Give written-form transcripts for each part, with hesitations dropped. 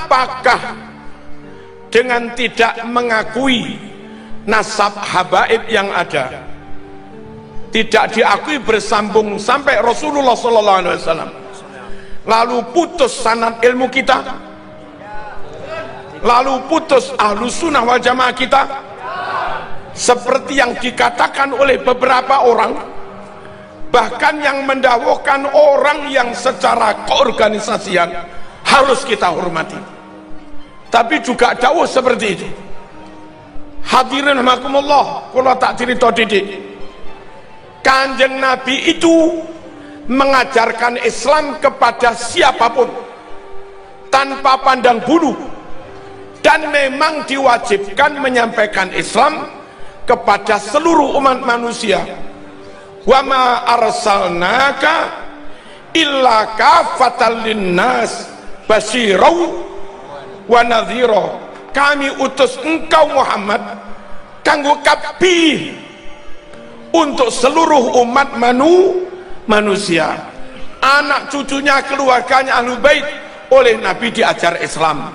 apakah dengan tidak mengakui nasab habaib yang ada, tidak diakui bersambung sampai Rasulullah SAW, lalu putus sanad ilmu kita, lalu putus ahlu sunnah wal jamaah kita, seperti yang dikatakan oleh beberapa orang, bahkan yang mendakwakan orang yang secara keorganisasian harus kita hormati, tapi juga dawuh seperti itu. Hadirin rahimakumullah, kula tak cerita didik, Kanjeng Nabi itu mengajarkan Islam kepada siapapun tanpa pandang bulu, dan memang diwajibkan menyampaikan Islam kepada seluruh umat manusia. Wa ma arsalnaka illa kafatan linnas basyirau wa nadhira. Kami utus engkau Muhammad kanggo kabeh untuk seluruh umat manusia. Anak cucunya, keluarganya Ahlul Bait oleh Nabi diajar Islam.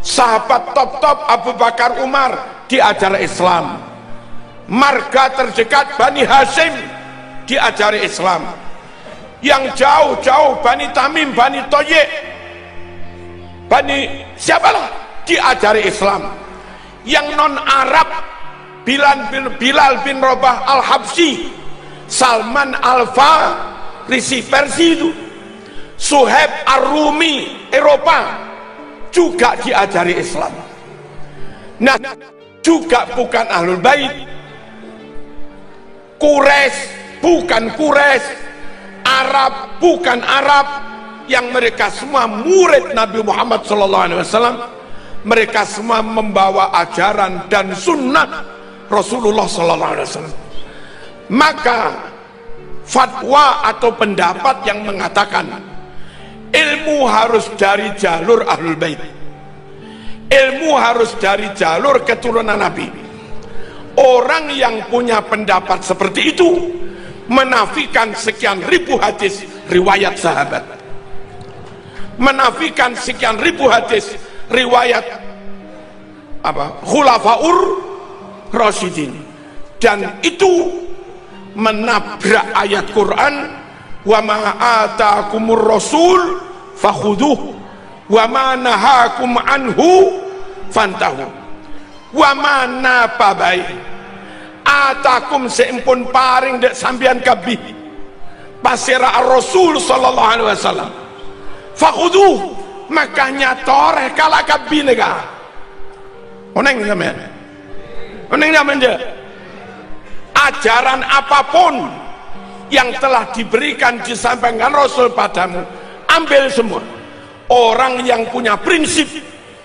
Sahabat top-top Abu Bakar, Umar diajar Islam. Marga terdekat Bani Hashim diajari Islam. Yang jauh-jauh Bani Tamim, Bani Toyek, Bani siapalah diajari Islam. Yang non Arab Bilal bin Rabah Al-Habsyi, Salman Al-Farisi Persia itu, Suhaib Ar-Rumi Eropa juga diajari Islam. Nah, juga bukan Ahlul Bait, Quraisy bukan Quraisy, Arab bukan Arab, yang mereka semua murid Nabi Muhammad SAW. Mereka semua membawa ajaran dan sunnah Rasulullah SAW. Maka fatwa atau pendapat yang mengatakan ilmu harus dari jalur Ahlul Bait, ilmu harus dari jalur keturunan Nabi, orang yang punya pendapat seperti itu menafikan sekian ribu hadis riwayat sahabat, menafikan sekian ribu hadis riwayat khulafaur rasyidin, dan itu menabrak ayat Quran, wa ma ataakumur rasul fakhudhuh wa ma nahakum anhu fantahu wa ma napabai. Atakum seimpun paring dek sambian kabih pasira ar-rasul sallallahu alaihi wasallam fakhudhuh, makanya toreh kala kabih nega oneng sampean, oneng sampean je. Ajaran apapun yang telah diberikan disampaikan Rasul padamu, ambil semua. Orang yang punya prinsip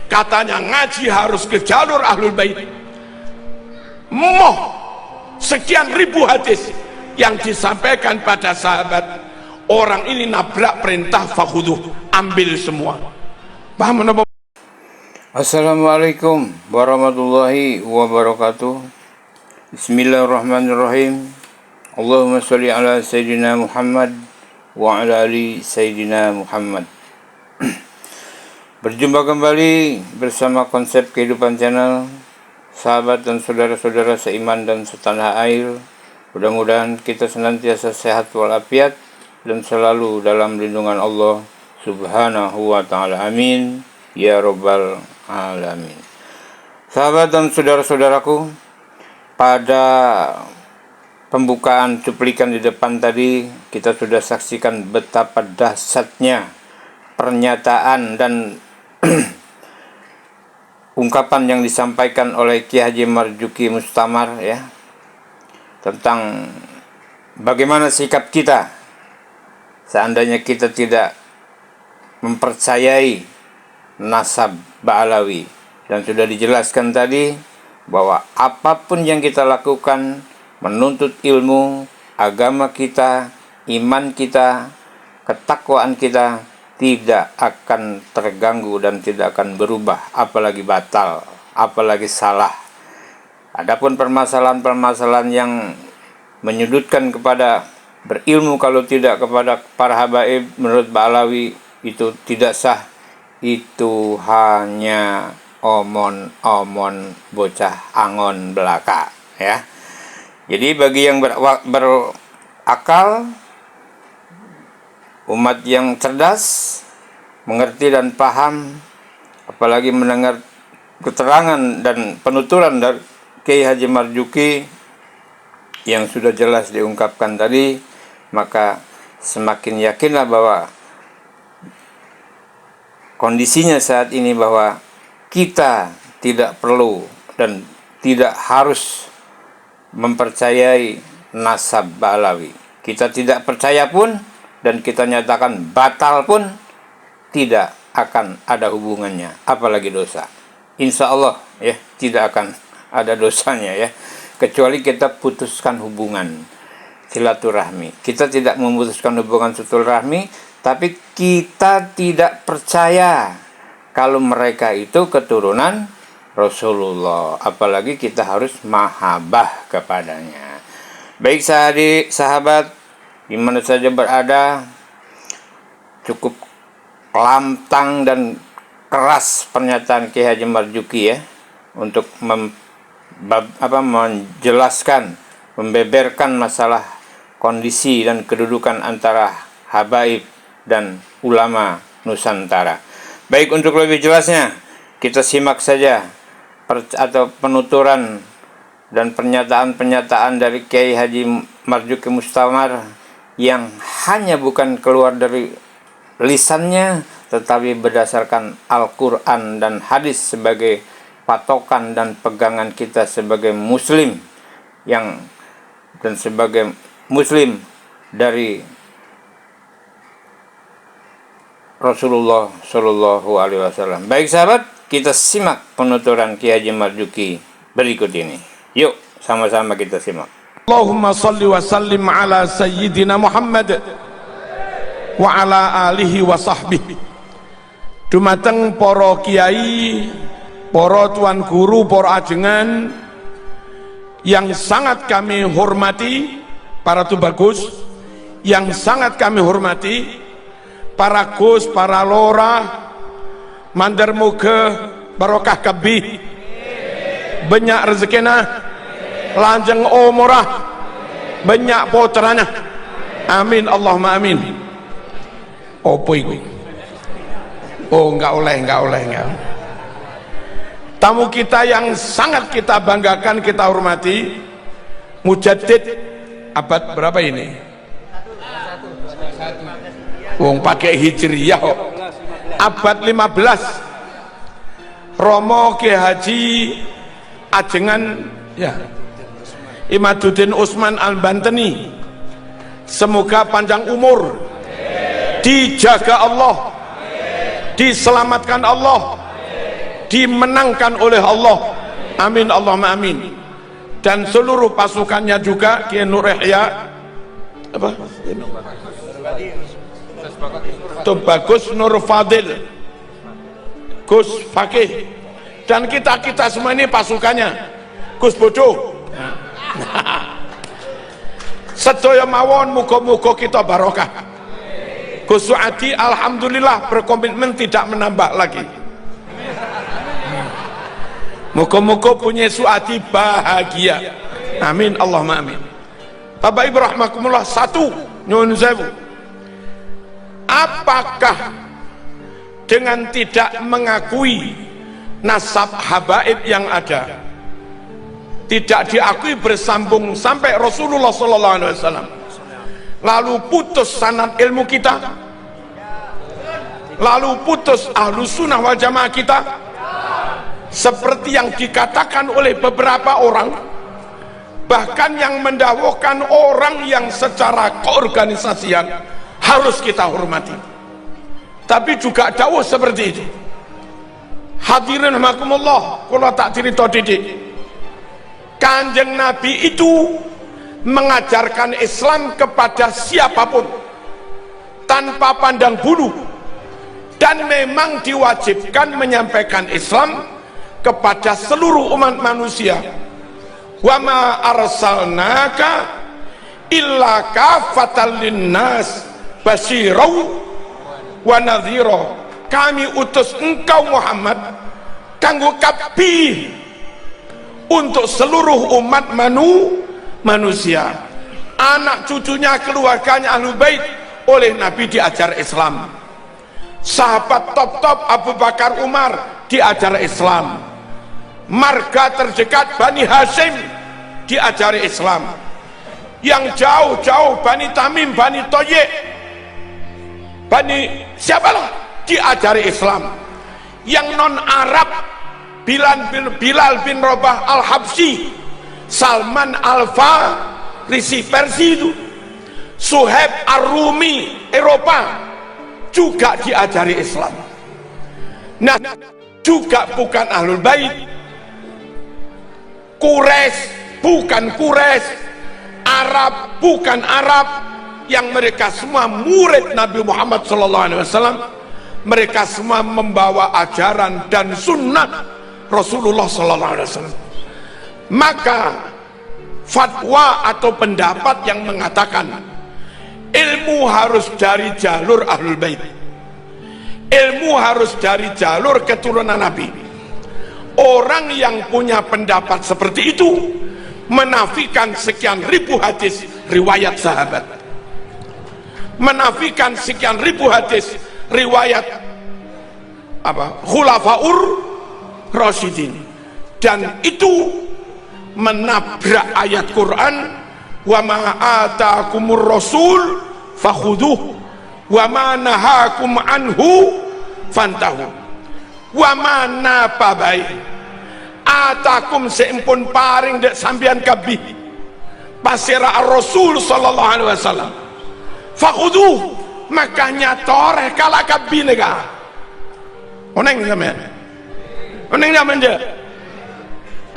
katanya ngaji harus ke jalur Ahlul Bait, moh sekian ribu hadis yang disampaikan pada sahabat, orang ini nabrak perintah fakhuduh, ambil semua. Paham apa? Assalamualaikum warahmatullahi wabarakatuh. Bismillahirrahmanirrahim. Allahumma sholli ala Sayyidina Muhammad wa ala ali Sayyidina Muhammad. Berjumpa kembali bersama Konsep Kehidupan Channel. Sahabat dan saudara-saudara seiman dan setanah air, mudah-mudahan kita senantiasa sehat walafiat dan selalu dalam lindungan Allah Subhanahu wa ta'ala. Amin ya rabbal alamin. Sahabat dan saudara-saudaraku, pada pembukaan cuplikan di depan tadi kita sudah saksikan betapa dahsyatnya pernyataan dan ungkapan yang disampaikan oleh Ki Haji Marzuki Mustamar, ya, tentang bagaimana sikap kita seandainya kita tidak mempercayai nasab Ba'alawi. Dan sudah dijelaskan tadi bahwa apapun yang kita lakukan, menuntut ilmu, agama kita, iman kita, ketakwaan kita tidak akan terganggu dan tidak akan berubah, apalagi batal, apalagi salah. Adapun permasalahan-permasalahan yang menyudutkan kepada berilmu kalau tidak kepada para habaib, menurut Ba'alawi itu tidak sah, itu hanya omon-omon bocah angon belaka, ya. Jadi bagi yang berakal, umat yang cerdas, mengerti dan paham, apalagi mendengar keterangan dan penuturan dari Kiai Haji Marzuki yang sudah jelas diungkapkan tadi, maka semakin yakinlah bahwa kondisinya saat ini bahwa kita tidak perlu dan tidak harus mempercayai nasab Ba'alawi. Kita tidak percaya pun dan kita nyatakan batal pun tidak akan ada hubungannya, apalagi dosa. Insya Allah ya tidak akan ada dosanya ya, kecuali kita putuskan hubungan silaturahmi. Kita tidak memutuskan hubungan silaturahmi, tapi kita tidak percaya kalau mereka itu keturunan Rasulullah, apalagi kita harus mahabbah kepadanya. Baik sahabat, di mana saja berada, cukup lantang dan keras pernyataan Kiai Haji Marzuki ya, untuk menjelaskan, membeberkan masalah kondisi dan kedudukan antara habaib dan ulama Nusantara. Baik, untuk lebih jelasnya kita simak saja atau penuturan dan pernyataan-pernyataan dari Kiai Haji Marzuki Mustamar yang hanya bukan keluar dari lisannya, tetapi berdasarkan Al-Quran dan hadis sebagai patokan dan pegangan kita sebagai muslim dan sebagai muslim dari Rasulullah Shallallahu Alaihi Wasallam. Baik sahabat, kita simak penuturan Kiai Haji Marzuki berikut ini. Yuk sama-sama kita simak. Allahumma salli wa sallim ala sayyidina Muhammad wa ala alihi wa sahbihi. Dumateng para kiai, para tuan guru, para ajengan yang sangat kami hormati, para tubagus yang sangat kami hormati, para gus, para lora, mandar muga barokah kabih, banyak rezekina, lanjeng umurah, banyak putranya, amin Allahumma amin. Opo iku? Oh, enggak oleh. Tamu kita yang sangat kita banggakan, kita hormati, mujaddid abad berapa ini? Wong pakai hijriyah kok. Abad 15. Romo Kiai Haji ajengan ya Imaduddin Utsman Al-Banteni, semoga panjang umur, dijaga Allah, diselamatkan Allah, dimenangkan oleh Allah, amin Allahumma amin. Dan seluruh pasukannya juga, Kiai Nur Yahya apa? Tubagus Nur Fadil, Gus Fakih, dan kita semua ini pasukannya, Gus Bodoh. Sedaya mawon muga-muga kita barokah. Gus Suadi alhamdulillah berkomitmen tidak menambah lagi. Muga-muga punya Suadi bahagia, amin Allahumma amin. Bapak Ibu rahmakumullah, satu nyuwun sewu, apakah dengan tidak mengakui nasab habaib yang ada, tidak diakui bersambung sampai Rasulullah sallallahu alaihi wasallam, lalu putus sanad ilmu kita, lalu putus ahlus sunnah wal jamaah kita, seperti yang dikatakan oleh beberapa orang, bahkan yang mendakwakan orang yang secara keorganisasian harus kita hormati, tapi juga dakwah seperti itu. Hadirin rahimakumullah, kula tak cerita didik, Kanjeng Nabi itu mengajarkan Islam kepada siapapun tanpa pandang bulu, dan memang diwajibkan menyampaikan Islam kepada seluruh umat manusia. Wa ma arsalnaka illa kafatan linnas basyirau wa nadhira. kami utus engkau Muhammad kanggo kabeh untuk seluruh umat manusia, anak cucunya, keluarganya Ahlul Bait oleh Nabi diajar Islam, sahabat top Abu Bakar, Umar diajar Islam, marga terdekat Bani Hashim diajari Islam, yang jauh-jauh Bani Tamim, Bani Toyek, Bani siapalah diajari Islam, yang non Arab Bilal bin Rabah Al-Habsyi, Salman Al-Farisi Persia itu, Suhaib Ar-Rumi Eropa juga diajari Islam. Nah, juga bukan Ahlul Bait, Quraisy bukan Quraisy, Arab bukan Arab, yang mereka semua murid Nabi Muhammad SAW. Mereka semua membawa ajaran dan sunnah Rasulullah SAW. Maka fatwa atau pendapat yang mengatakan ilmu harus dari jalur Ahlul Bait, ilmu harus dari jalur keturunan Nabi, orang yang punya pendapat seperti itu menafikan sekian ribu hadis riwayat sahabat, menafikan sekian ribu hadis riwayat Khulafaur Rasyidin, dan itu menabrak ayat Quran, wa ma ataakumur rasul fakhuduh wa ma nahakum anhu fantahu wa ma napabai atakum seimpun paring dek sambian kabih pasira ar-rasul sallallahu alaihi wasallam fakhuduh, makanya toreh kala kabih nega oneng sampean, oneng sampean je.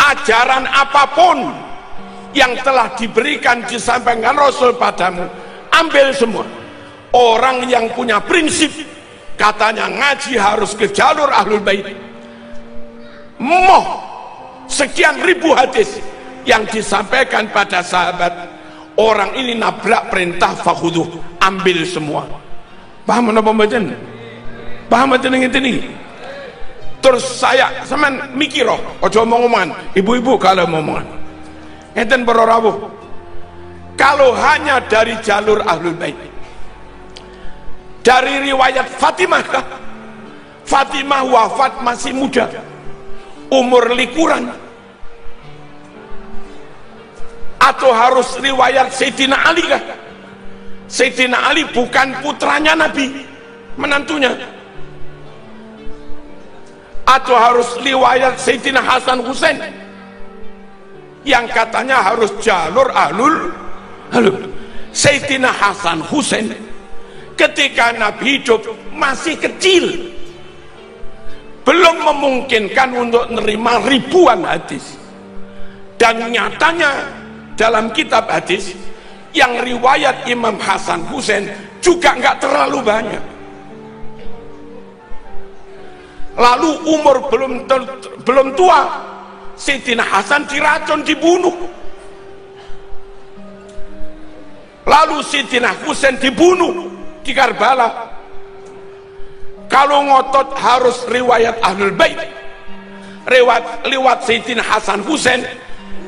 Ajaran apapun yang telah diberikan disampaikan Rasul padamu, ambil semua. Orang yang punya prinsip katanya ngaji harus ke jalur Ahlul Bait, moh sekian ribu hadis yang disampaikan pada sahabat, orang ini nabrak perintah fakhuduh, ambil semua. Paham apa mboten? Paham mboten ngene? Terus saya sampean mikir ojo ngomongan ibu-ibu kalau ngomongan ngeten para rawuh, kalau hanya dari jalur Ahlul Bait, dari riwayat Fatimah, Fatimah wafat masih muda, umur likuran, atau harus riwayat Sayyidina Ali kah? Sayyidina Ali bukan putranya Nabi, menantunya. Atau harus riwayat Sayyidina Hasan Husain yang katanya harus jalur Ahlul. Sayyidina Hasan Husain ketika Nabi hidup masih kecil, belum memungkinkan untuk menerima ribuan hadis, dan nyatanya dalam kitab hadis yang riwayat Imam Hasan Husain juga nggak terlalu banyak. Lalu umur belum tua, Sayyidina Hasan diracun, dibunuh. Lalu Sayyidina Husain dibunuh di Karbala. Kalau ngotot harus riwayat Ahlul Bait, lewat Sayyidina Hasan Husain,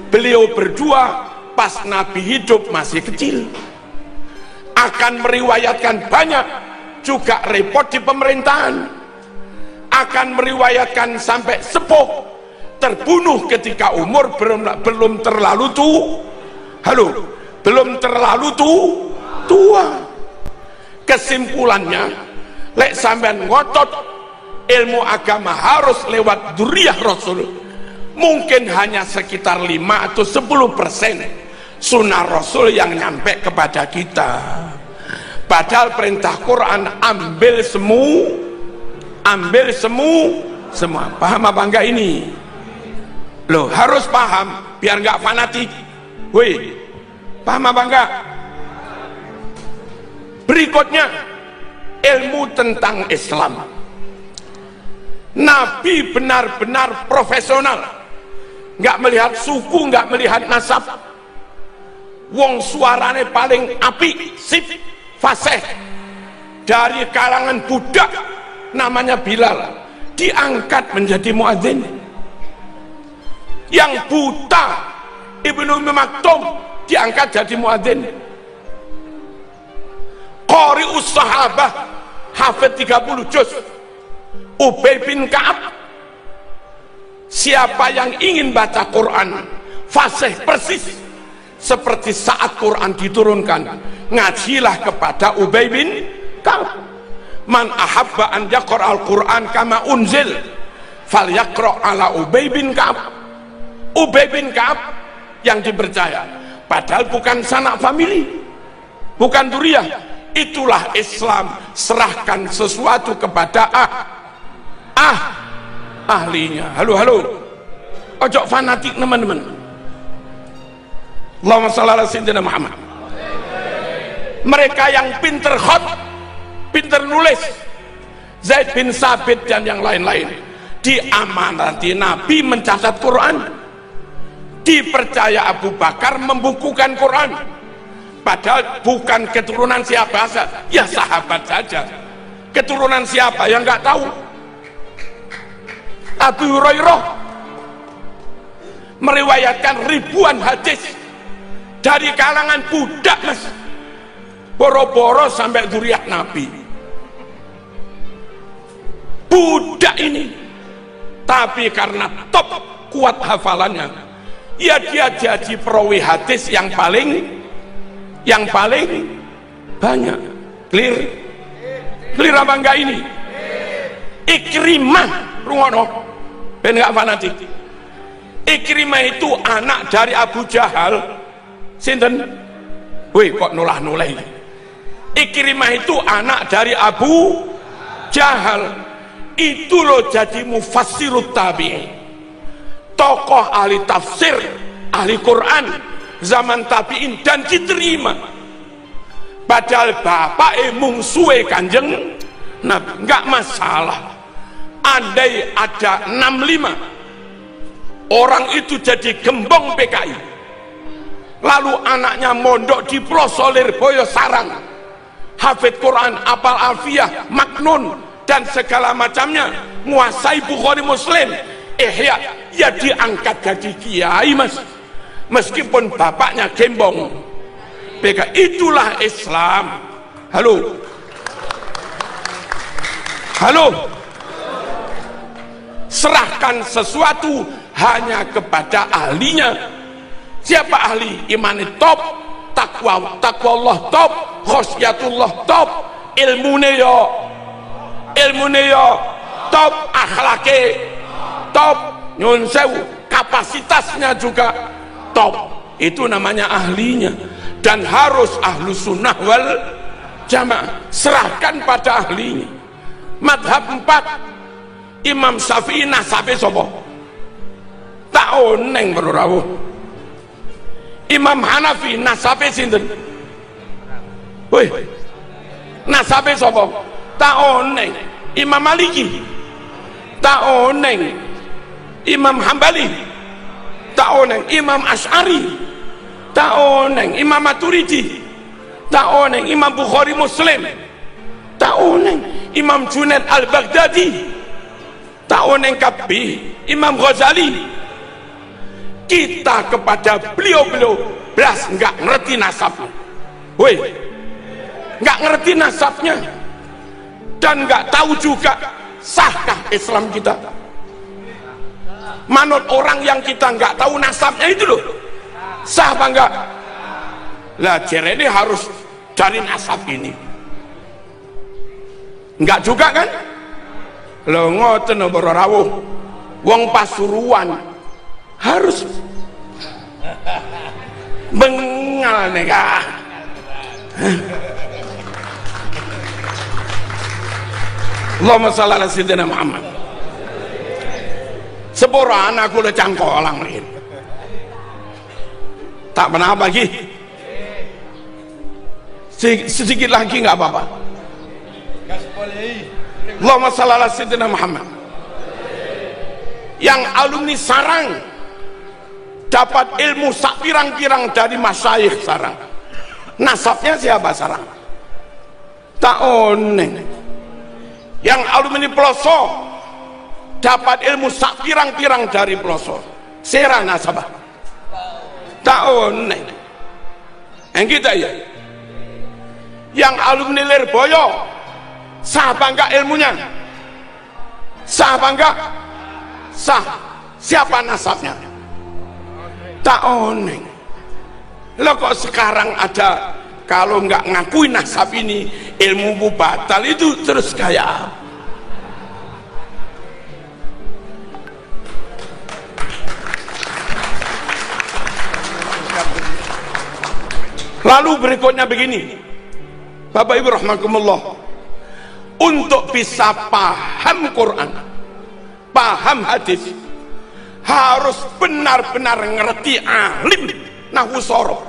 beliau berdua pas Nabi hidup masih kecil, akan meriwayatkan banyak, juga repot di pemerintahan, akan meriwayatkan sampai sepuh, terbunuh ketika umur belum terlalu tua. Kesimpulannya, lek sampean ngotot ilmu agama harus lewat dzurriyyah Rasul, mungkin hanya sekitar 5 atau 10% sunnah Rasul yang nyampe kepada kita. Padahal perintah Quran ambil semua. Paham apa enggak ini? Loh, harus paham biar enggak fanatik. Woi, paham apa enggak? Berikutnya, ilmu tentang Islam. Nabi benar-benar profesional, enggak melihat suku, enggak melihat nasab. Wong suarane paling apik, sip, fasih, dari kalangan budak namanya Bilal diangkat menjadi muadzin. Yang buta Ibnu Ummi Maktum diangkat jadi muadzin. Qari'us sahabah hafid 30 juz Ubay bin Ka'ab. Siapa yang ingin baca Quran fasih persis seperti saat Quran diturunkan, ngajilah kepada Ubay bin Ka'ab. Man ahabba an yaqra al-Quran kama unzil falyaqra ala Ubay bin Ka'ab. Ubay bin Ka'ab yang dipercaya, padahal bukan sanak famili, bukan duriyah. Itulah Islam, serahkan sesuatu kepada ahlinya. Halo, ojo fanatik teman-teman. Allahumma shalli ala sayyidina Muhammad. Mereka yang pinter khot, pinter nulis, Zaid bin Sabit dan yang lain-lain, diamanati Nabi mencatat Quran, dipercaya Abu Bakar membukukan Quran, padahal bukan keturunan siapa saja, ya sahabat saja. Keturunan siapa yang nggak tahu? Abu Hurairah meriwayatkan ribuan hadis dari kalangan budak, mas, boro-boro sampai zuriat Nabi. Budak ini, tapi karena top kuat hafalannya, ya dia jadi perawi hadis yang paling banyak. Clear apa enggak ini? Ikrimah, rungono, ben enggak fanatik. Ikrimah itu anak dari Abu Jahal. Sinten? Wih, kok nulah-nulah ini? Ikrimah itu anak dari Abu Jahal. Itu loh jadi mufassirut tabi'in, tokoh ahli tafsir, ahli Quran zaman tabi'in, dan diterima. Padahal bapak mungsuhe Kanjeng Nabi. Enggak masalah andai ada 65 orang itu jadi gembong PKI, lalu anaknya mondok di Prosolir Boyosarang, hafid Quran, apal alfiyah, maknun dan segala macamnya, menguasai Bukhari Muslim, Ihya, ya diangkat jadi kiai, mas, meskipun bapaknya gembong PKI. Itulah Islam. Halo, serahkan sesuatu hanya kepada ahlinya. Siapa ahli? Imani top, takwa Allah top, khosyatullah top, ilmune yo top, akhlake top, nyun sewu, kapasitasnya juga top. Itu namanya ahlinya, dan harus ahlu sunnah wal jamaah. Serahkan pada ahlinya. Madhab 4 Imam Syafi'i nasabe sopo? Tak oneng berorawo. Imam Hanafi nasabe sinten? Woi, nasabe sopo? Tak oneng. Imam Maliki tak oneng. Imam Hambali tak oneng. Imam Asy'ari tak oneng. Imam Maturidi tak oneng. Imam Bukhari Muslim tak oneng. Imam Junaid Al-Baghdadi tak oneng kabeh. Imam Ghazali, kita kepada beliau-beliau belas nggak ngerti nasabnya. Woi, nggak ngerti nasabnya, dan nggak tahu juga sahkah Islam kita. Manut orang yang kita nggak tahu nasabnya itu loh, sah apa enggak? Lah jere ini harus cari nasab ini, enggak juga kan? Lo ngoten rawuh, wong Pasuruan harus bengal neka. Allahumma shalli ala sayyidina Muhammad. Sepura anakku le cangkolang ini. Tak pernah lagi. Sedikit lagi nggak apa-apa. Allahumma shalli ala sayyidina Muhammad. Yang alumni sarang dapat ilmu sak pirang-pirang dari masyayikh sarang. Nasabnya siapa sarang? Tak oneng. Yang alumni Ploso dapat ilmu sak pirang-pirang dari Ploso. Sera nasabah. Tahun yang kita ya. Yang alumni Lirboyo sah bangga ilmunya. Sah bangga. Sah. Siapa nasabnya? Tahun. Lo kok sekarang ada, kalau nggak ngakui nasab ini ilmu batal, itu terus kayak lalu berikutnya begini, Bapak Ibu rahimakumullah, untuk bisa paham Quran, paham hadis, harus benar-benar ngerti alim nahwu sorof,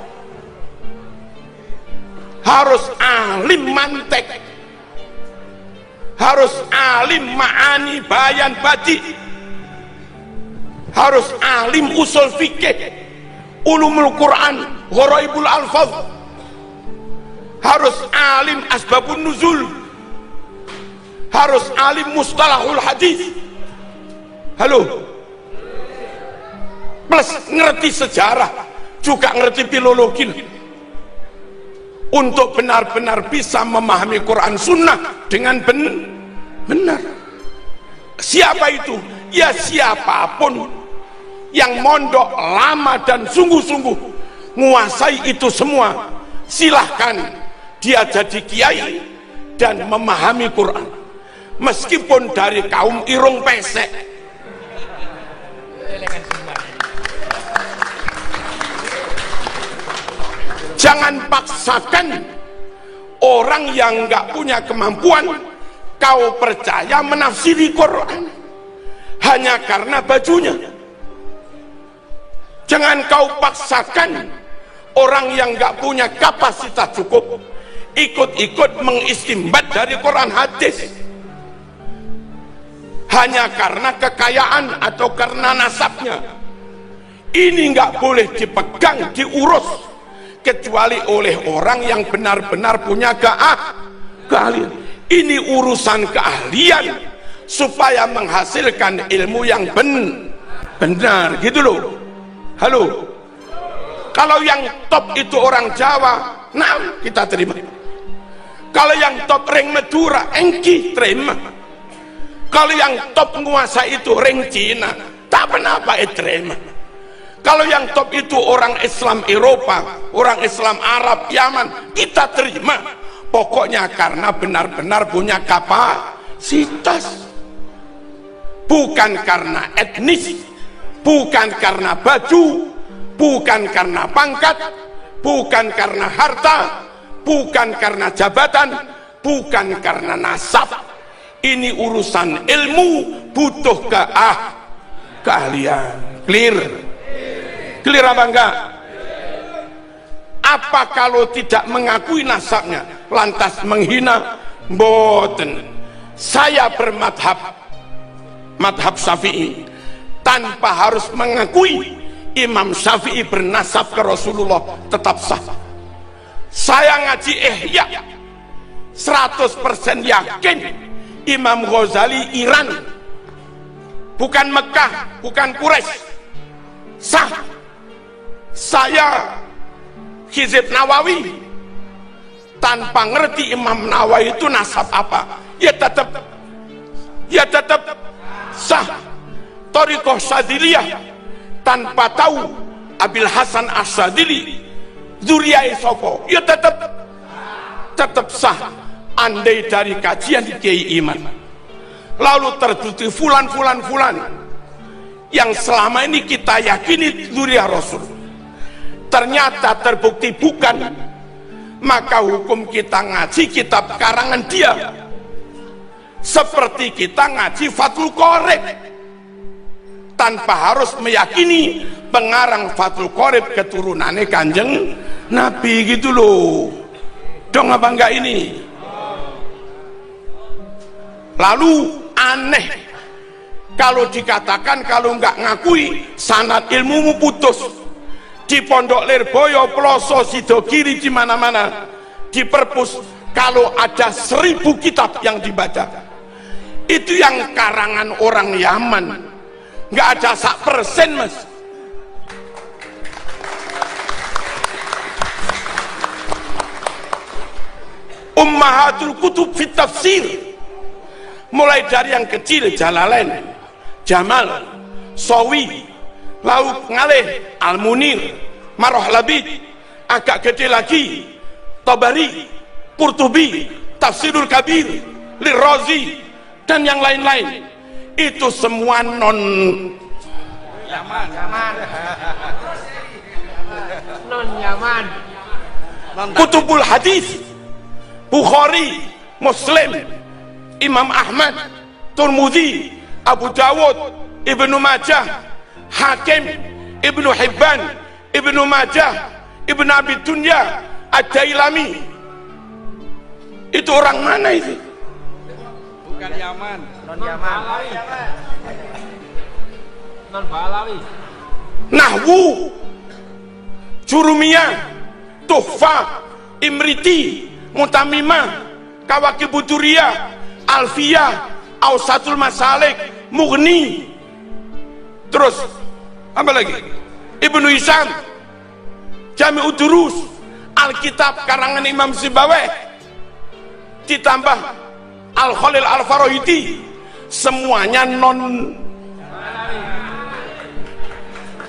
harus alim mantek, harus alim ma'ani bayan badi, harus alim usul fikih, ulumul Quran, gharaibul alfaz, harus alim asbabun nuzul, harus alim mustalahul hadis. Halo, plus ngerti sejarah, juga ngerti filologi, untuk benar-benar bisa memahami Quran Sunnah dengan benar. Siapa itu? Ya siapapun yang mondok lama dan sungguh-sungguh menguasai itu semua, silahkan dia jadi kiai dan memahami Quran, meskipun dari kaum irung pesek. Jangan paksakan orang yang nggak punya kemampuan kau percaya menafsiri Quran hanya karena bajunya. Jangan kau paksakan orang yang nggak punya kapasitas cukup ikut-ikut mengistimbat dari Quran hadis hanya karena kekayaan atau karena nasabnya. Ini nggak boleh dipegang, diurus, kecuali oleh orang yang benar-benar punya keahlian. Ini urusan keahlian supaya menghasilkan ilmu yang benar, gitu loh. Halo, kalau yang top itu orang Jawa, nah kita terima. Kalau yang top ring Madura, engki terima. Kalau yang top penguasa itu ring Cina, tak kenapa terima. Kalau yang top itu orang Islam Eropa, orang Islam Arab, Yaman, kita terima. Pokoknya karena benar-benar punya kapasitas. Bukan karena etnis, bukan karena baju, bukan karena pangkat, bukan karena harta, bukan karena jabatan, bukan karena nasab. Ini urusan ilmu, butuh keahlian. Clear? Clear apa enggak? Apa kalau tidak mengakui nasabnya lantas menghina? Mboten. Saya bermadhab Syafi'i tanpa harus mengakui Imam Syafi'i bernasab ke Rasulullah, tetap sah. Saya ngaji Ihya 100% yakin Imam Ghazali Iran, bukan Mekah, bukan Quraisy, sah. Saya Hizib Nawawi tanpa ngerti Imam Nawawi itu nasab apa, ya tetap sah. Thariqah Syadziliyah tanpa tahu Abil Hasan Asy-Syadzili zuriyah sopo, ya tetap sah. Andai dari kajian di Kiai Iman lalu terbukti fulan yang selama ini kita yakini zuriyah Rasul ternyata terbukti bukan, maka hukum kita ngaji kitab karangan dia seperti kita ngaji Fathul Qorib tanpa harus meyakini pengarang Fathul Qorib keturunannya Kanjeng Nabi, gitu loh. Dong apa enggak ini? Lalu aneh kalau dikatakan kalau enggak ngakui sanad ilmumu putus. Di Pondok Lirboyo, Ploso, Sidogiri, di mana-mana, di perpus, kalau ada 1000 kitab yang dibaca, Itu yang karangan orang Yaman, nggak ada 1% mas. Ummahatul kutub fit tafsir, mulai dari yang kecil Jalalain, Jamal, Sawi, lalu ngalih Al-Munir, Maroh Labid, agak gede lagi Tabari, Qurtubi, Tafsirul Kabir, Lirazi, dan yang lain-lain. Itu semua non Yaman, non Yaman, kutubul hadis, Bukhari, Muslim, Imam Ahmad, Turmudi, Abu Dawud, Ibnu Majah, Hakim, Ibnu Hibban, Ibnu Majah, Ibnu Abi Dunya, Ad-Dailami. Itu orang mana itu? Bukan Yaman, non Yaman, non Balawi. Nahwu, Jurumiyah, Tuhfah, Imriti, Mutamimah, Kawakibuduriyah, Alfiyah, Ausatul Masalik, Mughni. Terus apa lagi? Ibnu Hisham, Jami'ud Durus, Alkitab karangan Imam Sibawayh, ditambah Al-Khalil Al-Farahidi, semuanya non.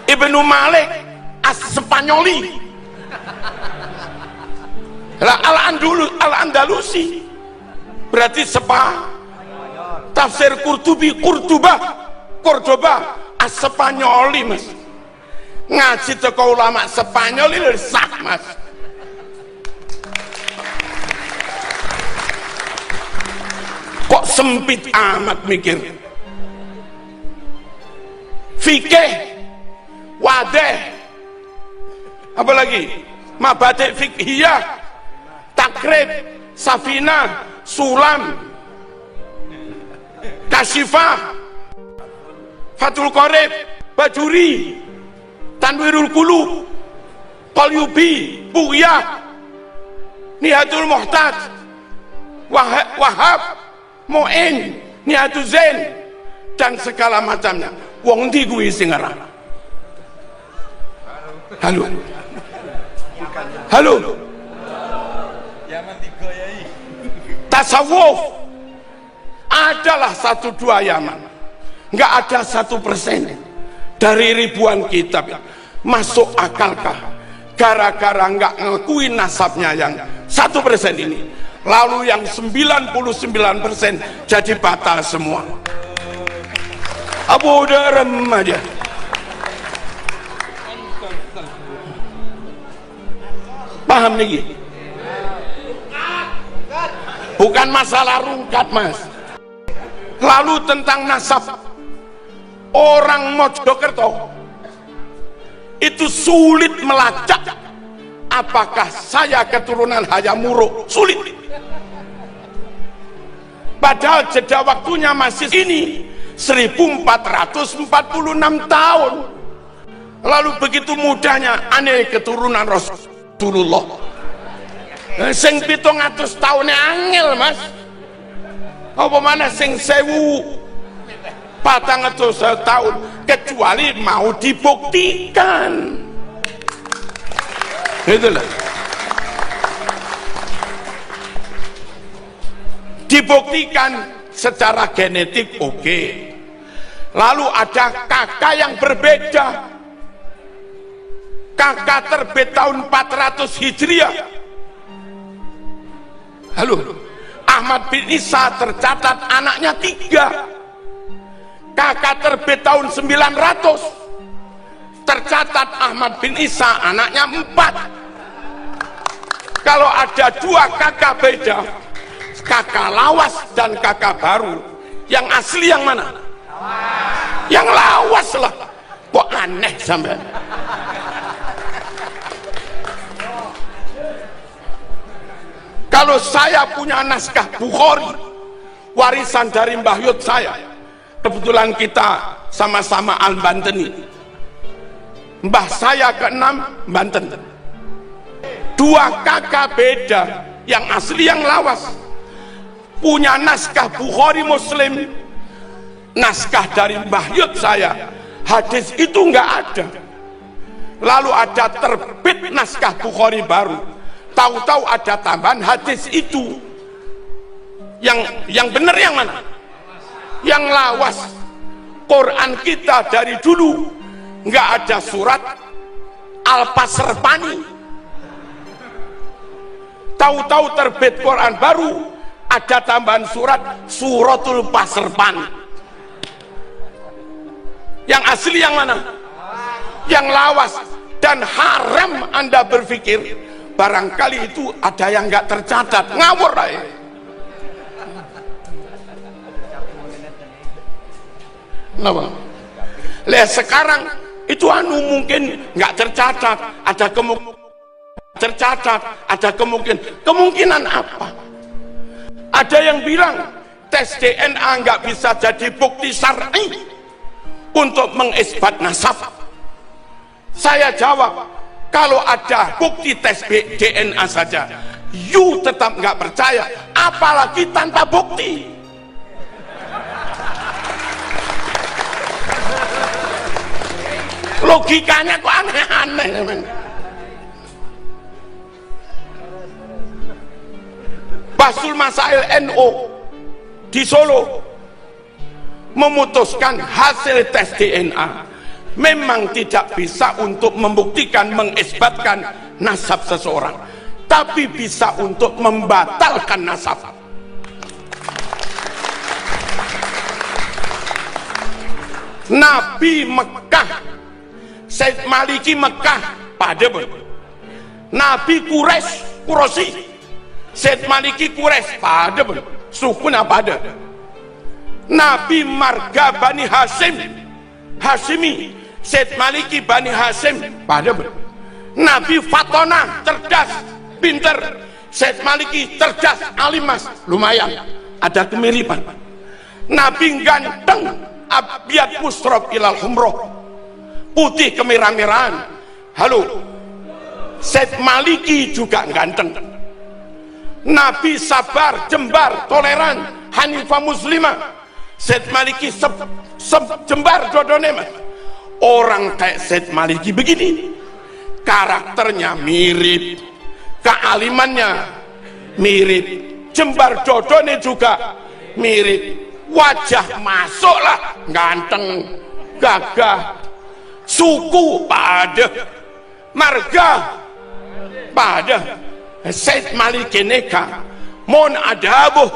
Ibnu Malik As-Spanyoli, Al-Andalusi, berarti tafsir Qurtubi, Cordoba, As-Spanyoli mas. Ngaji teko ulama Spanyol ini sah mas. Kok sempit amat mikir. Fikih, wadeh, apa lagi? Mabadi' fikhiyah, takrib, safina, sulam, kasyifah, fathul qorib, bajuri, tanwirul qulub, qalyubi, bughiyah, nihatul muhtaj, wahab, mu'in, nihatul zain, dan segala macamnya. Wong ndi kuwi sing ngarang? Halo. Halo. Tasawuf adalah 1-2 Yaman, nggak ada 1% dari ribuan kitab. Masuk akalkah gara-gara nggak ngakuin nasabnya yang 1% ini, lalu yang 99% jadi batal semua? Abu Daram aja. Paham nih? Bukan masalah rungkat mas. Lalu tentang nasab orang Mojokerto itu sulit melacak apakah saya keturunan Hayam Wuruk, sulit. Padahal jeda waktunya masih ini 1446 tahun. Lalu begitu mudahnya aneh keturunan Rasulullah. Sing 700 tahun angel mas. Apa mana sing 1400 tahun, kecuali mau dibuktikan. Itulah. Dibuktikan secara genetik oke. Lalu ada kakak yang berbeda. Kakak terbit tahun 400 Hijriah. Halo, Ahmad bin Isa tercatat anaknya 3. Kakak terbit tahun 900 tercatat Ahmad bin Isa anaknya 4. Kalau ada 2 kakak beda, kakak lawas dan kakak baru, yang asli yang mana? Yang lawas lah. Kok aneh sampean? Kalau saya punya naskah Bukhari, warisan dari Mbah Yud saya, kebetulan kita sama-sama Al-Banteni, mbah saya ke-6 Banten, 2 kakak beda, yang asli yang lawas. punya naskah Bukhari Muslim, naskah dari Mbah Yud saya, hadis itu nggak ada. Lalu ada terbit naskah Bukhari baru, tahu-tahu ada tambahan hadis itu. Yang benar yang mana? Yang lawas. Quran kita dari dulu nggak ada surat Al-Pasrpani. Tahu-tahu terbit Quran baru, ada tambahan surat Suratul Pasrpani. Yang asli yang mana? Yang lawas. Dan haram Anda berpikir barangkali itu ada yang nggak tercatat. Ngawur aja. Kenapa? Lihat sekarang itu mungkin nggak tercatat, ada kemungkinan tercatat, ada kemungkinan apa? Ada yang bilang tes DNA nggak bisa jadi bukti syar'i untuk mengisbat nasab. Saya jawab, kalau ada bukti tes DNA saja, you tetap nggak percaya, apalagi tanpa bukti. Logikanya kok aneh-aneh. Basul Masail NU di Solo memutuskan hasil tes DNA memang tidak bisa untuk membuktikan, mengisbatkan nasab seseorang, tapi bisa untuk membatalkan nasab. Nabi Mekah, Said Maliki Mekah pada Nabi Quraisy, Said Maliki Quraisy pada sukunya pada. Nabi Marga Bani Hashimi, Said Maliki Bani Hashim pada. Nabi Fatona cerdas, pinter, Said Maliki cerdas, alimas, lumayan, ada kemiripan. Nabi ganteng, abyad musrob ilal humroh, putih kemerah-merahan. Halo, Said Maliki juga ganteng. Nabi sabar, jembar, toleran, hanifah muslimah. Said Maliki jembar dodone mas. Orang kayak Said Maliki begini, karakternya mirip, kealimannya mirip, jembar dodone juga mirip, wajah masuklah ganteng, gagah, suku pada, marga pada. Said Maliki neka mon adabuh,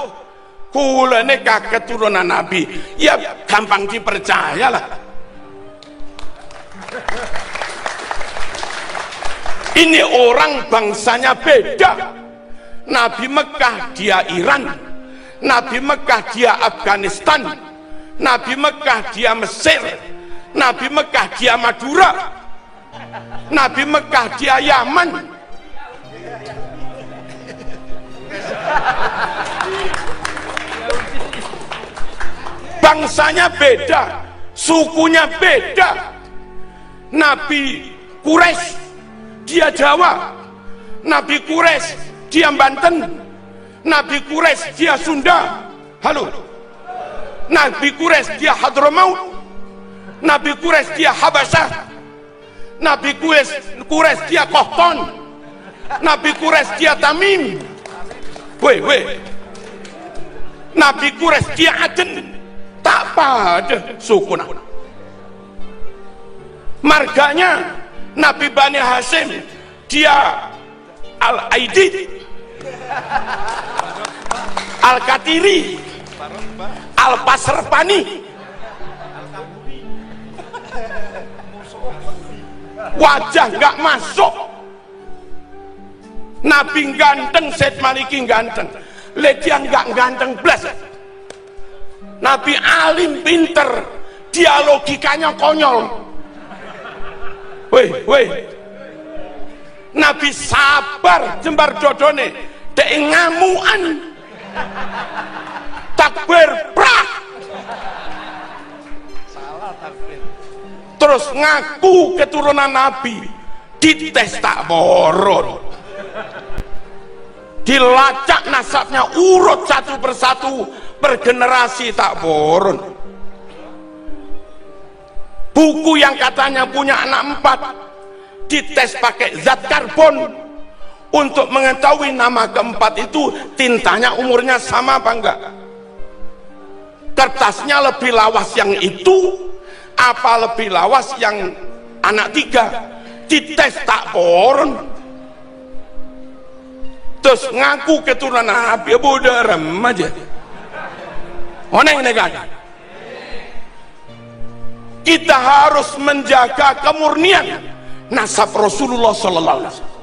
kula neka keturunan Nabi, ya gampang dipercayalah. Ini orang bangsanya beda. Nabi Mekah dia Iran, Nabi Mekah dia Afghanistan, Nabi Mekah dia Mesir, Nabi Mekah dia Madura, Nabi Mekah dia Yaman. Bangsanya beda, sukunya beda. Nabi Quraisy dia Jawa, Nabi Quraisy dia Banten, Nabi Quraisy dia Sunda. Halo, Nabi Quraisy dia Hadramaut, Nabi Quraisy dia Habasyah, Nabi Quraisy dia Qahtan, Nabi Quraisy dia Tamim. Nabi Quraisy dia Aden. Tak pada suku. Marganya Nabi Bani Hashim dia Al-Aidid, Al-Katiri, Al-Pasrpani. Wajah nggak masuk. Nabi ganteng, Said Maliki ganteng, dia nggak ganteng blas. Nabi alim, pinter, dia logikanya konyol. Nabi sabar, jembar dodone, dek ngamuan, takbir prak, terus ngaku keturunan Nabi, dites tak boron, dilacak nasabnya, urut satu persatu per generasi tak boron. Buku yang katanya punya anak 4 dites pakai zat karbon untuk mengetahui nama keempat itu tintanya umurnya sama apa enggak, kertasnya lebih lawas yang itu apa lebih lawas yang anak 3, dites tak boron. Terus ngaku keturunan Nabi, bodoh aja. Oneng negan. Kita harus menjaga kemurnian nasab Rasulullah sallallahu alaihi wasallam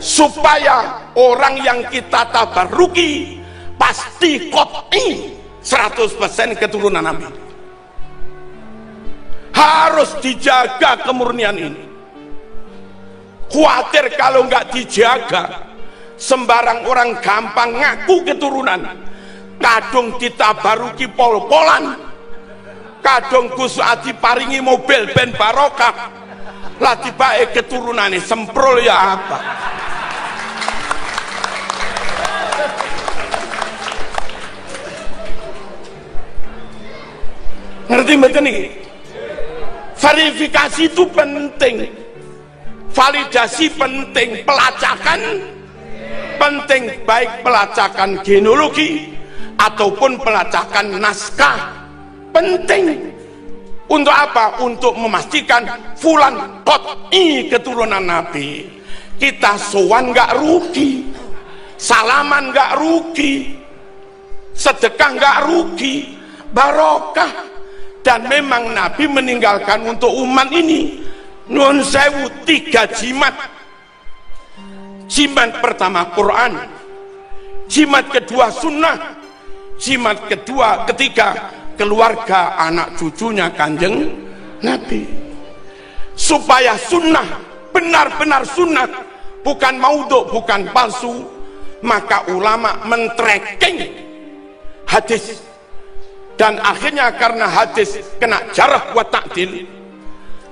supaya orang yang kita tabaruki pasti qot'i 100% keturunan Nabi. Harus dijaga kemurnian ini. Khawatir kalau nggak dijaga, sembarang orang gampang ngaku keturunan, kadung ditabaruki pol-polan, kadung Gus Adi paringi mobil ben barokah, lah tiba keturunannya semprol ya apa. Ngerti betul nih? Verifikasi itu penting, validasi penting, pelacakan penting, baik pelacakan genealogi ataupun pelacakan naskah penting. Untuk apa? Untuk memastikan fulan qot'i keturunan Nabi. Kita sowan nggak rugi, salaman nggak rugi, sedekah nggak rugi, barokah. Dan memang Nabi meninggalkan untuk umat ini nun sewu 3 jimat. Jimat pertama Quran, jimat kedua sunnah, jimat ketiga keluarga anak cucunya Kanjeng Nabi. Supaya sunnah benar-benar sunnah, bukan maudhu, bukan palsu, maka ulama men-tracking hadis. Dan akhirnya karena hadis kena jarh wa ta'dil,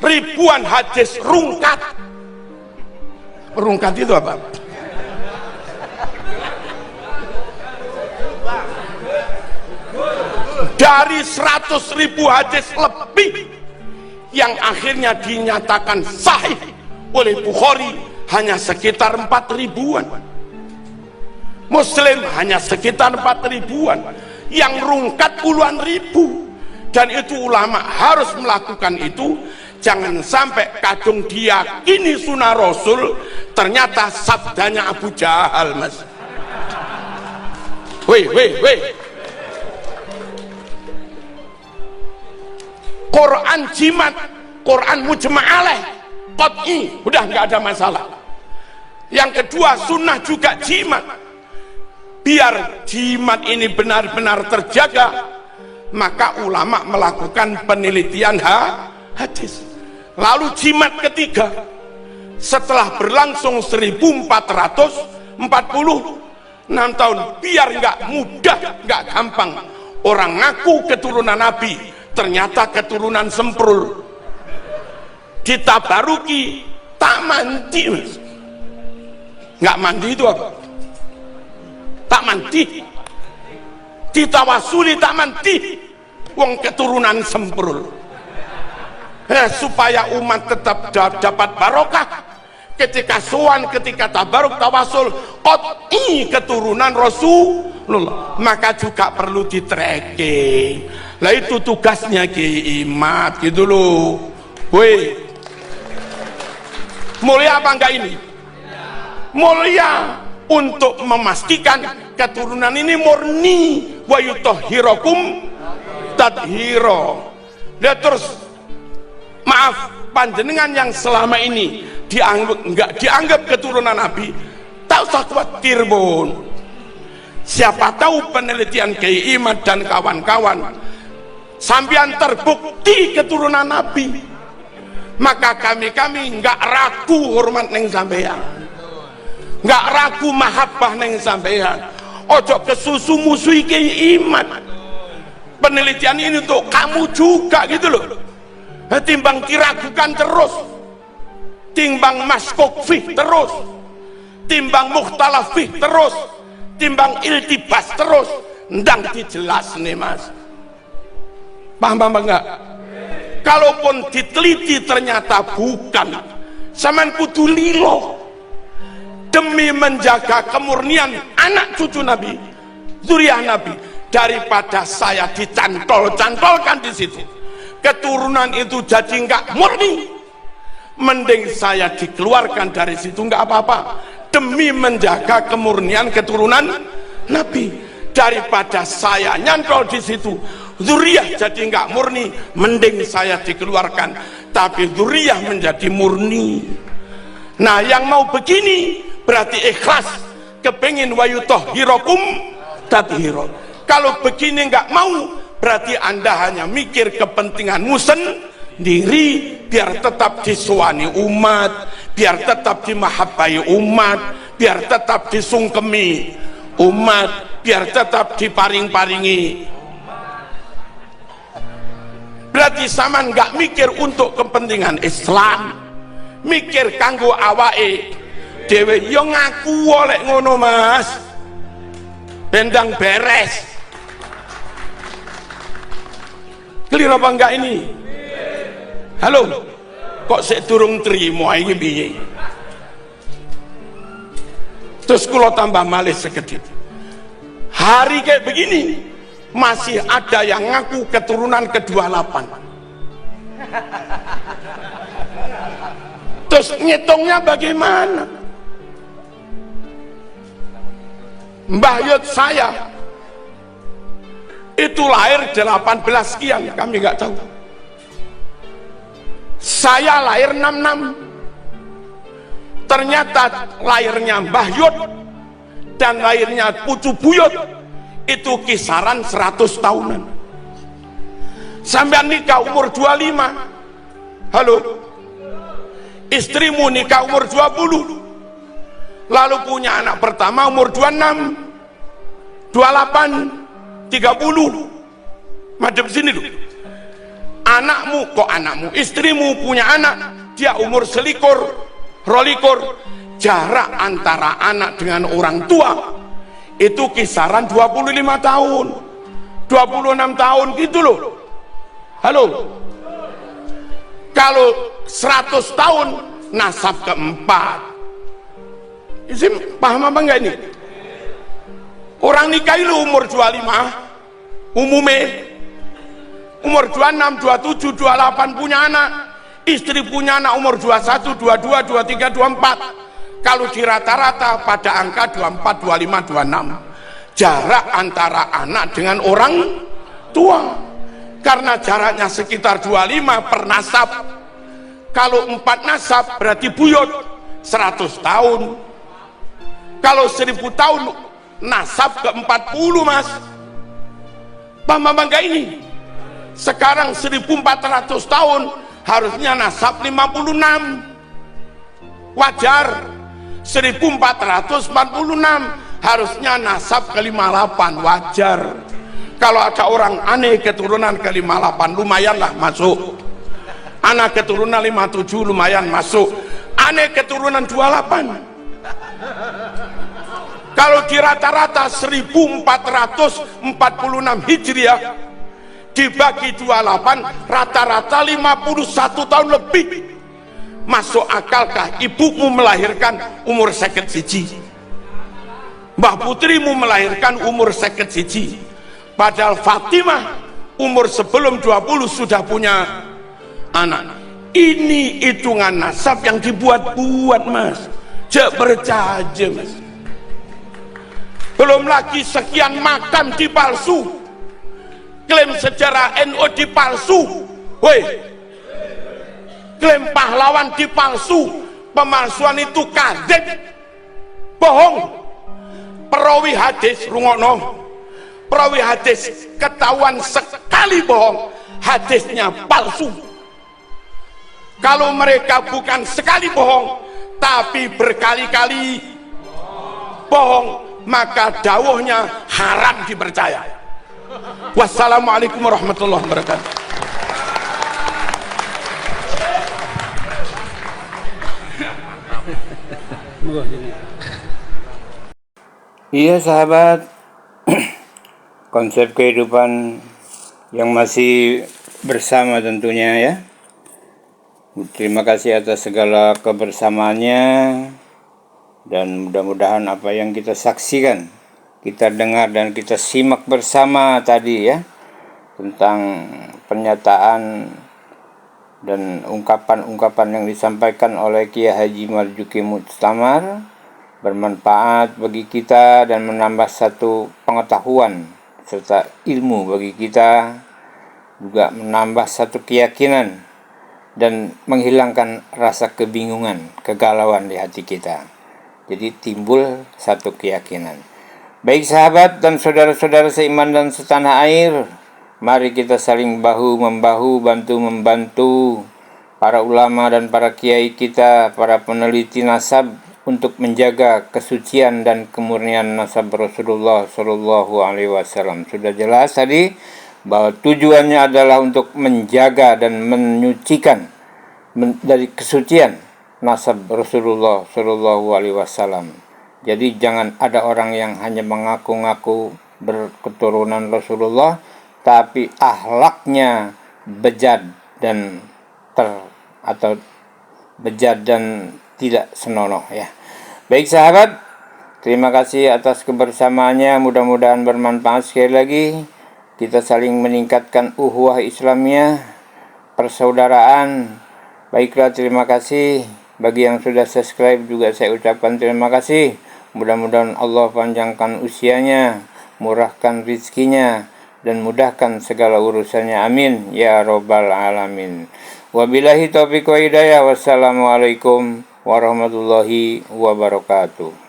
ribuan hadis rungkat. Rungkat itu apa? Dari 100.000 hadis lebih yang akhirnya dinyatakan sahih oleh Bukhari hanya sekitar 4.000-an. Muslim hanya sekitar 4.000-an, yang rungkat puluhan ribu. Dan itu ulama harus melakukan itu. Jangan sampai kadung diyakini sunnah Rasul ternyata sabdanya Abu Jahal, mas. Weh. Quran jimat, Quran mujma' alaih, qot'i, udah nggak ada masalah. Yang kedua sunnah juga jimat. Biar jimat ini benar-benar terjaga, maka ulama melakukan penelitian hadis. Lalu jimat ketiga, setelah berlangsung 1446 tahun, biar nggak mudah, nggak gampang orang ngaku keturunan Nabi, ternyata keturunan semprul. Ditabaruki tak mandi, mas. Nggak mandi itu apa? Tak mandi, ditawasuli tak mandi, wong keturunan semprul. Supaya umat tetap dapat barokah ketika sowan, ketika tabaruk, tawasul, qot'i keturunan Rasulullah, maka juga perlu di tracking. Lah itu tugasnya Kiai Imad gitu loh. Woi, mulia apa enggak ini? Mulia. Untuk memastikan keturunan ini murni, wa yutahhirakum tadhira. Dan terus maaf, panjenengan yang selama ini enggak dianggap keturunan Nabi, tak usah khawatir, Bun. Siapa tahu penelitian Kiai Imad dan kawan-kawan sampean terbukti keturunan Nabi, maka kami enggak ragu hormat neng sampean, nggak ragu mahabbah neng sampean. Ojo kesusu musuhi Kiai Imad. Penelitian ini untuk kamu juga gitu loh. Timbang diragukan terus, timbang maskok fih terus, timbang mukhtalaf fih terus, timbang iltibas terus, ndang dijelas nih mas. Paham apa enggak? Kalaupun diteliti ternyata bukan, saman kudu lilo demi menjaga kemurnian anak cucu Nabi, zuriyah Nabi, daripada saya dicantol-cantolkan di situ, keturunan itu jadi enggak murni, mending saya dikeluarkan dari situ enggak apa-apa demi menjaga kemurnian keturunan Nabi, daripada saya nyantol di situ zuriyah jadi enggak murni, mending saya dikeluarkan tapi zuriyah menjadi murni. Nah yang mau begini berarti ikhlas, kepengin wayutahhirakum tathira. Kalau begini enggak mau, berarti anda hanya mikir kepentinganmu sendiri, biar tetap disuani umat, biar tetap dimahabbai umat, biar tetap disungkemi umat, biar tetap diparing-paringi. Berarti saman nggak mikir untuk kepentingan Islam, mikir kanggo awake dhewe. Yo ngaku oleh ngono mas, bendang beres. Clear apa enggak ini? Halo, kok sik durung trimo iki piye? Terus kula tambah malih sekedhik. Hari kayak begini masih ada yang ngaku keturunan ke-28. Terus ngitungnya bagaimana? Mbah Yud saya itu lahir 18 sekian, kami nggak tahu. Saya lahir 66. Ternyata lahirnya Mbah Yud dan lahirnya Pucu Buyut itu kisaran 100 tahunan. Sampai nikah umur 25. Halo, istrimu nikah umur 20, lalu punya anak pertama umur 26, 28, 30. Madep sini dulu. Anakmu, kok anakmu, istrimu punya anak, dia umur selikur, rolikur. Jarak antara anak dengan orang tua itu kisaran 25 tahun, 26 tahun gitu loh. Halo, kalau 100 tahun nasab keempat. Isim paham apa enggak ini? Orang nikah itu umur 25 umumnya, umur 26, 27, 28 punya anak, istri punya anak umur 21, 22, 23, 24. Kalau di rata-rata pada angka 24, 25, 26 jarak antara anak dengan orang tua. Karena jaraknya sekitar 25 per nasab. Kalau 4 nasab berarti buyut 100 tahun. Kalau 1000 tahun nasab ke 40 mas. Paham enggak ini? Sekarang 1400 tahun harusnya nasab 56. Wajar. 1446 harusnya nasab ke 58, wajar. Kalau ada orang aneh keturunan ke 58 lumayanlah masuk. Anak keturunan 57 lumayan masuk. Aneh keturunan 28. Kalau di rata-rata 1446 Hijriah dibagi 28, rata-rata 51 tahun lebih. Masuk akalkah ibumu melahirkan umur 51? Mbah putrimu melahirkan umur 51? Padahal Fatimah umur sebelum 20 sudah punya anak. Ini hitungan nasab yang dibuat-buat mas, jak bercaja mas. Belum lagi sekian makam dipalsu, klaim sejarah NU dipalsu, woi, klaim pahlawan dipalsu. Pemalsuan itu kadzib, bohong. Perawi hadis rungokno, perawi hadis ketahuan sekali bohong, hadisnya palsu. Kalau mereka bukan sekali bohong tapi berkali-kali bohong, maka dawuhnya haram dipercaya. Wassalamualaikum warahmatullahi wabarakatuh. Monggo. Iya sahabat, konsep kehidupan yang masih bersama tentunya ya. Terima kasih atas segala kebersamaannya, dan mudah-mudahan apa yang kita saksikan, kita dengar dan kita simak bersama tadi ya, tentang pernyataan dan ungkapan-ungkapan yang disampaikan oleh Kiai Haji Marzuki Mustamar bermanfaat bagi kita dan menambah satu pengetahuan serta ilmu bagi kita, juga menambah satu keyakinan dan menghilangkan rasa kebingungan, kegalauan di hati kita. Jadi timbul satu keyakinan. Baik sahabat dan saudara-saudara seiman dan setanah air, mari kita saling bahu-membahu, bantu-membantu para ulama dan para kiai kita, para peneliti nasab, untuk menjaga kesucian dan kemurnian nasab Rasulullah Shallallahu Alaihi Wasallam. Sudah jelas tadi bahwa tujuannya adalah untuk menjaga dan menyucikan dari kesucian nasab Rasulullah Shallallahu Alaihi Wasallam. Jadi jangan ada orang yang hanya mengaku-ngaku berketurunan Rasulullah, tapi akhlaknya bejat dan bejat dan tidak senonoh ya. Baik sahabat, terima kasih atas kebersamaannya. Mudah-mudahan bermanfaat. Sekali lagi kita saling meningkatkan ukhuwah Islamiyah, persaudaraan. Baiklah, terima kasih. Bagi yang sudah subscribe juga saya ucapkan terima kasih. Mudah-mudahan Allah panjangkan usianya, murahkan rizkinya, dan mudahkan segala urusannya. Amin ya robbal alamin. Wabillahi taufiq wa hidayah. Wassalamualaikum warahmatullahi wabarakatuh.